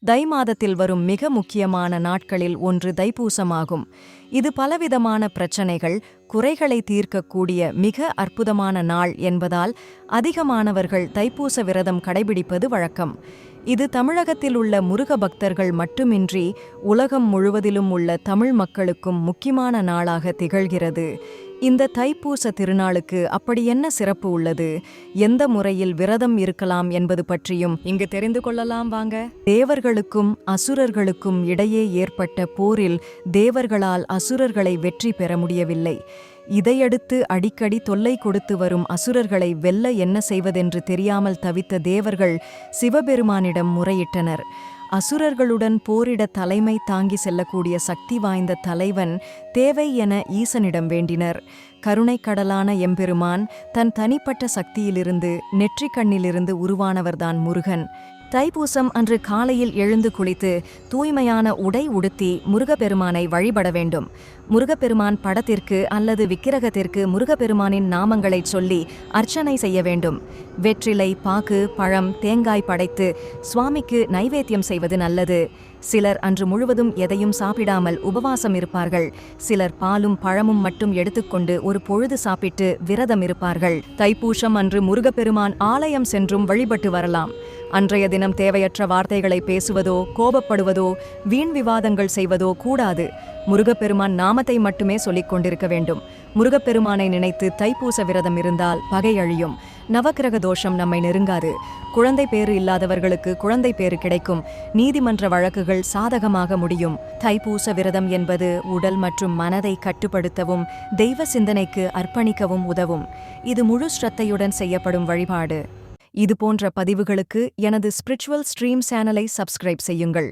தை மாதத்தில் வரும் மிக முக்கியமான நாட்களில் ஒன்று தைப்பூசமாகும். இது பலவிதமான பிரச்சனைகள், குறைகளை தீர்க்கக்கூடிய மிக அற்புதமான நாள் என்பதால் அதிகமானவர்கள் தைப்பூச விரதம் கடைபிடிப்பது வழக்கம். இது தமிழகத்தில் உள்ள முருக பக்தர்கள் மட்டுமின்றி உலகம் முழுவதிலும் உள்ள தமிழ் மக்களுக்கும் முக்கியமான நாளாக திகழ்கிறது. இந்த தைப்பூச திருநாளுக்கு அப்படி என்ன சிறப்பு உள்ளது, எந்த முறையில் விரதம் இருக்கலாம் என்பது பற்றியும் இங்கு தெரிந்து கொள்ளலாம் வாங்க. தேவர்களுக்கும் அசுரர்களுக்கும் இடையே ஏற்பட்ட போரில் தேவர்களால் அசுரர்களை வெற்றி பெற முடியவில்லை. இதையடுத்து அடிக்கடி தொல்லை கொடுத்து வரும் அசுரர்களை வெல்ல என்ன செய்வதென்று தெரியாமல் தவித்த தேவர்கள் சிவபெருமானிடம் முறையிட்டனர். அசுரர்களுடன் போரிட தலைமை தாங்கி செல்லக்கூடிய சக்தி வாய்ந்த தலைவன் தேவை என ஈசனிடம் வேண்டினர். கருணைக்கடலான எம்பெருமான் தன் தனிப்பட்ட சக்தியிலிருந்து நெற்றிக்கண்ணிலிருந்து உருவானவர்தான் முருகன். தைப்பூசம் அன்று காலையில் எழுந்து குளித்து தூய்மையான உடை உடுத்தி முருகப்பெருமானை வழிபட வேண்டும். முருகப்பெருமான் படத்திற்கு அல்லது விக்கிரகத்திற்கு முருகப்பெருமானின் நாமங்களைச் சொல்லி அர்ச்சனை செய்ய வேண்டும். வெற்றிலை, பாக்கு, பழம், தேங்காய் படைத்து சுவாமிக்கு நைவேத்தியம் செய்வது நல்லது. சிலர் அன்று முழுவதும் எதையும் சாப்பிடாமல் உபவாசம் இருப்பார்கள். சிலர் பாலும் பழமும் மட்டும் எடுத்துக்கொண்டு ஒரு பொழுது சாப்பிட்டு விரதம் இருப்பார்கள். தைப்பூசம் அன்று முருகப்பெருமான் ஆலயம் சென்றும் வழிபட்டு வரலாம். அன்றைய தினம் தேவையற்ற வார்த்தைகளை பேசுவதோ, கோபப்படுவதோ, வீண் விவாதங்கள் செய்வதோ கூடாது. முருகப்பெருமான் நாமத்தை மட்டுமே சொல்லிக் கொண்டிருக்க வேண்டும். முருகப்பெருமானை நினைத்து தைப்பூச விரதம் இருந்தால் பகை அழியும். நவக்கிரக தோஷம் நம்மை நெருங்காது. குழந்தை பேறு இல்லாதவர்களுக்கு குழந்தை பேறு கிடைக்கும். நீதிமன்ற வழக்குகள் சாதகமாக முடியும். தைப்பூச விரதம் என்பது உடல் மற்றும் மனதை கட்டுப்படுத்தவும் தெய்வ சிந்தனைக்கு அர்ப்பணிக்கவும் உதவும். இது முழு ஸ்ரத்தையுடன் செய்யப்படும் வழிபாடு. இது போன்ற பதிவுகளுக்கு எனது ஸ்பிரிச்சுவல் ஸ்ட்ரீம் சேனலை சப்ஸ்கிரைப் செய்யுங்கள்.